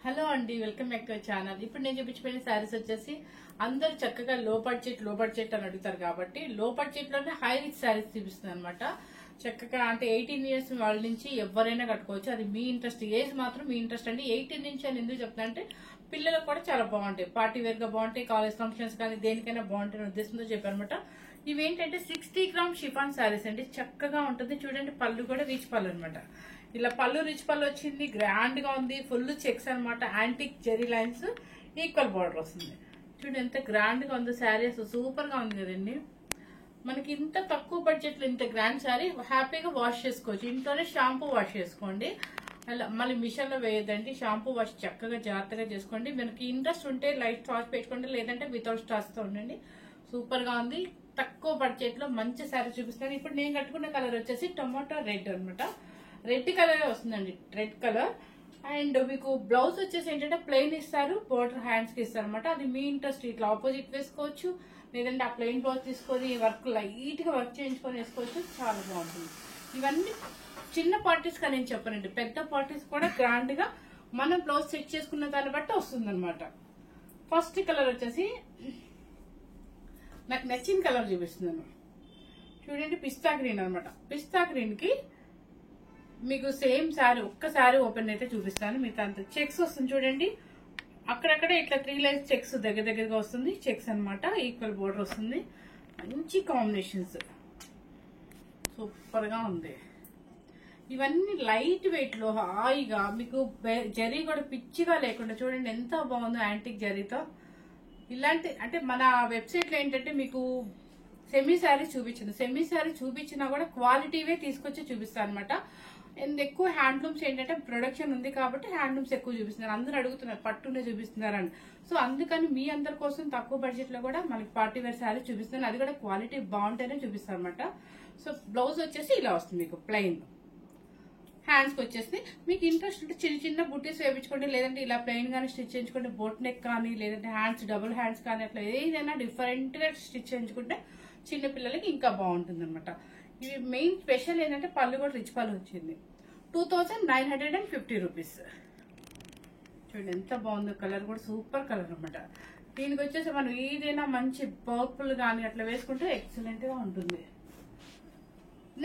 Hello అండి, welcome back to our channel. ఇప్పుడు నేను చూపించబోయే శారీస్ వచ్చేసి అందరు చక్కగా లో బడ్జెట్ అని అడుగుతారు కాబట్టి లో బడ్జెట్ లోనే హై రిచ్ శారీస్ చూపిస్తుంది అనమాట. చక్కగా అంటే 18 ఇయర్స్ వాళ్ళ నుంచి ఎవరైనా కట్టుకోవచ్చు. అది మీ ఇంట్రెస్ట్, ఏజ్ మాత్రం మీ ఇంట్రెస్ట్ అండి. 18 నుంచి అని ఎందుకు చెప్తా అంటే పిల్లలకు కూడా చాలా బాగుంటాయి, పార్టీ వేర్ గా బాగుంటాయి, కాలేజ్ ఫంక్షన్స్ కానీ దేనికైనా బాగుంటాయి ఉద్దేశంతో చెప్పారనమాట. ఇవేంటంటే 60 గ్రామ్ షిఫాన్ శారీస్ అండి. చక్కగా ఉంటుంది. చూడండి, పళ్ళు కూడా రిచ్ పళ్ళు అనమాట. ఇలా పళ్ళు రిచ్ పళ్ళు వచ్చింది, గ్రాండ్ గా ఉంది, ఫుల్ చెక్స్ అనమాట, antique zari lines, equal border వస్తుంది. చూడండి ఎంత గ్రాండ్ గా ఉందో శారీస్, సూపర్ గా ఉంది కదండి. మనకి ఇంత తక్కువ బడ్జెట్ లో ఇంత గ్రాండ్ శారీ హ్యాపీగా వాష్ చేసుకోవచ్చు. ఇంట్లోనే షాంపూ వాష్ చేసుకోండి, అలా మళ్ళీ మిషన్ లో వేయద్దండి. షాంపూ వాష్ చక్కగా జాగ్రత్తగా చేసుకోండి. మనకి ఇంట్రెస్ట్ ఉంటే లైట్ స్టార్చ్ పెట్టుకోండి, లేదంటే వితౌట్ స్టార్చ్ తో ఉండండి. సూపర్ గా ఉంది. తక్కువ బడ్జెట్ లో మంచి శారీ చూపిస్తాను. ఇప్పుడు నేను కట్టుకున్న కలర్ వచ్చేసి టొమాటో రెడ్ అనమాట. రెడ్ కలర్ వస్తుందండి, రెడ్ కలర్. అండ్ మీకు బ్లౌజ్ వచ్చేసి ఏంటంటే ప్లెయిన్ ఇస్తారు, బోర్డర్ హ్యాండ్స్ కి ఇస్తారు అనమాట. అది మీ ఇంట్రెస్ట్. ఇట్లా ఆపోజిట్ వేసుకోవచ్చు, లేదంటే ఆ ప్లెయిన్ బ్లౌజ్ తీసుకొని వర్క్ లైట్ గా వర్క్ చేయించుకొని వేసుకోవచ్చు. చాలా బాగుంటుంది. ఇవన్నీ చిన్న పార్టీస్ గా నేను చెప్పనండి, పెద్ద పార్టీస్ కూడా గ్రాండ్ గా మనం బ్లౌజ్ సెట్ చేసుకున్న దాన్ని బట్టి వస్తుంది అనమాట. ఫస్ట్ కలర్ వచ్చేసి నాకు నచ్చిన కలర్ చూపిస్తున్నాను. చూడండి, పిస్తా గ్రీన్ అనమాట. పిస్తా గ్రీన్ కి మీకు సేమ్ శారీ, ఒక్క శారీ ఓపెన్ అయితే చూపిస్తాను. మీకు అంత చెక్స్ వస్తుంది చూడండి, అక్కడక్కడ ఇట్లా 3 లైన్స్ చెక్స్ దగ్గరగా వస్తుంది. చెక్స్ అనమాట, ఈక్వల్ బోర్డర్ వస్తుంది. మంచి కాంబినేషన్స్, సూపర్ గా ఉంది. ఇవన్నీ లైట్ వెయిట్ లో హాయిగా మీకు జరీ కూడా పిచ్చిగా లేకుండా చూడండి ఎంత బాగుందో యాంటిక్ జరీతో. ఇలాంటి అంటే మన వెబ్సైట్ లో ఏంటంటే మీకు సెమీ శారీ చూపించింది, సెమీ శారీ చూపించినా కూడా క్వాలిటీవే తీసుకొచ్చి చూపిస్తాను అనమాట. ఎక్కువ హ్యాండ్లూమ్స్ ఏంటంటే ప్రొడక్షన్ ఉంది కాబట్టి హ్యాండ్లూమ్స్ ఎక్కువ చూపిస్తున్నారు. అందరూ అడుగుతున్నారు పట్టునే చూపిస్తున్నారని. సో అందుకని మీ అందరి కోసం తక్కువ బడ్జెట్ లో కూడా మనకి పార్టీ వేర్ శారీ చూపిస్తున్నాను. అది కూడా క్వాలిటీ బాగుంటేనే చూపిస్తాను అనమాట. సో బ్లౌజ్ వచ్చేసి ఇలా వస్తుంది మీకు ప్లెయిన్. హ్యాండ్స్ కి వచ్చేసి మీకు ఇంట్రెస్ట్ ఉంటే చిన్న చిన్న బుట్టీస్ వేయించుకోండి, లేదంటే ఇలా ప్లెయిన్ గానీ స్టిచ్ చేయించుకోండి. బోట్ నెక్ కానీ, లేదంటే హ్యాండ్స్ డబుల్ హ్యాండ్స్ కానీ, అట్లా ఏదైనా డిఫరెంట్ గా స్టిచ్ చేయించుకుంటే చిన్న పిల్లలకి ఇంకా బాగుంటుంది అనమాట. ఇవి మెయిన్ స్పెషల్ ఏంటంటే పళ్ళు కూడా రిచ్ పళ్ళు వచ్చింది. 2950 రూపీస్. చూడండి ఎంత బాగుందో, కలర్ కూడా సూపర్ కలర్ అనమాట. దీనికి వచ్చేసి మనం ఏదైనా మంచి పర్పుల్ కానీ అట్లా వేసుకుంటే ఎక్సలెంట్ గా ఉంటుంది.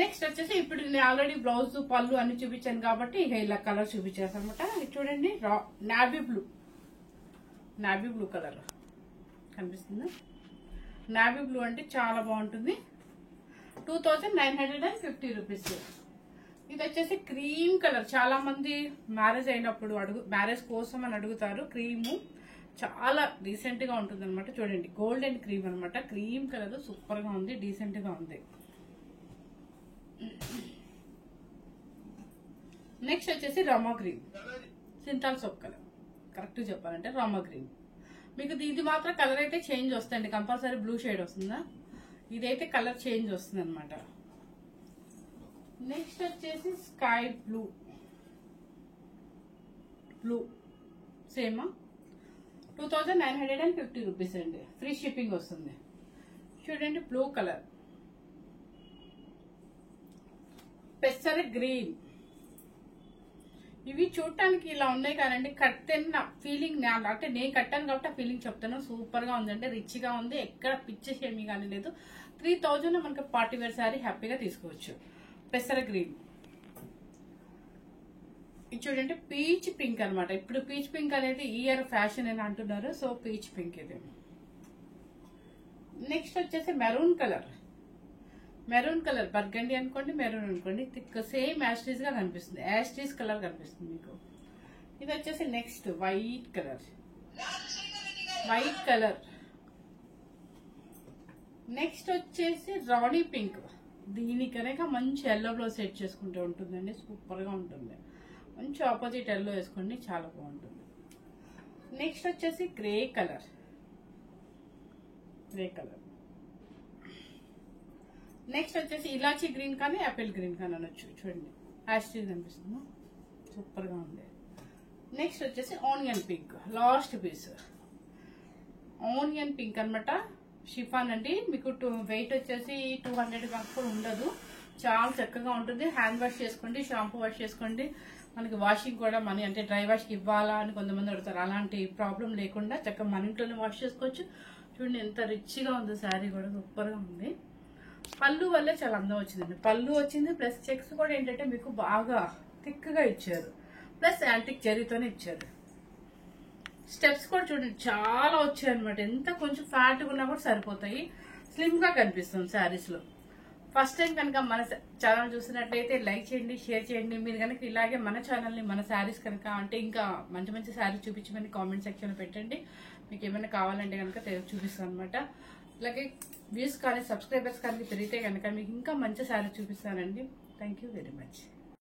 నెక్స్ట్ వచ్చేసి ఇప్పుడు నేను ఆల్రెడీ బ్లౌజ్ పళ్ళు అన్ని చూపించాను కాబట్టి ఇక ఇలా కలర్ చూపించేస్తాను అనమాట. చూడండి, నావీ బ్లూ కలర్ కనిపిస్తుంది. నావీ బ్లూ అంటే చాలా బాగుంటుంది. 2950 రూపీస్. ఇది వచ్చేసి క్రీమ్ కలర్. చాలా మంది మ్యారేజ్ అయినప్పుడు మ్యారేజ్ కోసం అని అడుగుతారు. క్రీము చాలా డీసెంట్ గా ఉంటుంది అనమాట. చూడండి, గోల్డెన్ క్రీమ్ అనమాట. క్రీమ్ కలర్ సూపర్ గా ఉంది, డీసెంట్ గా ఉంది. నెక్స్ట్ వచ్చేసి Rama green, Cinthol soap colour. Correct చెప్పాలంటే రామా గ్రీన్. మీకు ఇది మాత్రం కలర్ అయితే చేంజ్ వస్తుంది, కంపల్సరీ బ్లూ షేడ్ వస్తుందా. ఇదైతే కలర్ చేంజ్ వస్తుంది అనమాట. నెక్స్ట్ వచ్చేసి స్కై బ్లూ సేమ్ 2950 రూపీస్ అండి. ఫ్రీ షిప్పింగ్ వస్తుంది. చూడండి, బ్లూ కలర్. పెసర గ్రీన్. ఇవి చూడటానికి ఇలా ఉన్నాయి కానండి, కట్టిన ఫీలింగ్ అంటే నేను కట్టాను కాబట్టి ఆ ఫీలింగ్ చెప్తాను. సూపర్ గా ఉందంటే రిచ్ గా ఉంది, ఎక్కడ పిచ్చి షేమింగ్ కానీ లేదు. 3000 మనకి పార్టీ వేర్ శారీ హ్యాపీగా తీసుకోవచ్చు. పెసర గ్రీన్. ఇది చూడండి, పీచ్ పింక్ అనమాట. ఇప్పుడు పీచ్ పింక్ అనేది ఇయర్ ఫ్యాషన్ అని అంటున్నారు. సో పీచ్ పింక్ ఇది. నెక్స్ట్ వచ్చేసి మెరూన్ కలర్. బర్గండి అనుకోండి, మెరూన్ అనుకోండి, సేమ్ యాస్టీస్ గా కనిపిస్తుంది. యాస్టీస్ కలర్ కనిపిస్తుంది మీకు. ఇది వచ్చేసి నెక్స్ట్ వైట్ కలర్. నెక్స్ట్ వచ్చేసి రాణి పింక్. దీని కనుక మంచి ఎల్లో బ్లౌజ్ సెట్ చేసుకుంటే ఉంటుందండి, సూపర్ గా ఉంటుంది. మంచి ఆపోజిట్ ఎల్లో వేసుకోండి, చాలా బాగుంటుంది. నెక్స్ట్ వచ్చేసి గ్రే కలర్. నెక్స్ట్ వచ్చేసి ఇలాచీ గ్రీన్ కానీ యాపిల్ గ్రీన్ కానీ అనొచ్చు. చూడండి, యాస్టీస్ అనిపిస్తుంది, సూపర్ గా ఉంది. నెక్స్ట్ వచ్చేసి onion pink. Last piece onion pink అనమాట. షిఫాన్ అండి. మీకు వెయిట్ వచ్చేసి 200 గ్రామ్స్ కూడా ఉండదు. చాలా చక్కగా ఉంటుంది. హ్యాండ్ వాష్ చేసుకోండి, షాంపూ వాష్ చేసుకోండి, మనకి వాషింగ్ కూడా మనీ అంటే డ్రై వాష్కి ఇవ్వాలా అని కొంతమంది అడుగుతారు. అలాంటి ప్రాబ్లం లేకుండా చక్కగా మన ఇంట్లోనే వాష్ చేసుకోవచ్చు. చూడండి ఎంత రిచ్గా ఉందో శారీ కూడా సూపర్గా ఉంది. పళ్ళు వల్లే చాలా అందం వచ్చిందండి. పళ్ళు వచ్చింది ప్లస్ చెక్స్ కూడా ఏంటంటే మీకు బాగా థిక్గా ఇచ్చారు, ప్లస్ యాంటిక్ జరీతోనే ఇచ్చారు. స్టెప్స్ కూడా చూడండి చాలా వచ్చాయి అనమాట. ఎంత కొంచెం ఫ్యాట్గా ఉన్నా కూడా సరిపోతాయి. స్లిమ్గా కనిపిస్తుంది శారీస్లో. ఫస్ట్ టైం కనుక మన ఛానల్ చూసినట్లయితే లైక్ చేయండి, షేర్ చేయండి. మీరు కనుక ఇలాగే మన ఛానల్ని మన శారీస్ కనుక అంటే ఇంకా మంచి మంచి శారీస్ చూపించమని కామెంట్ సెక్షన్లో పెట్టండి. మీకు ఏమైనా కావాలంటే కనుక చూపిస్తాను అనమాట. అలాగే వ్యూస్ కానీ సబ్స్క్రైబర్స్ కానీ పెరిగితే కనుక మీకు ఇంకా మంచి శారీస్ చూపిస్తానండి. Thank you very much.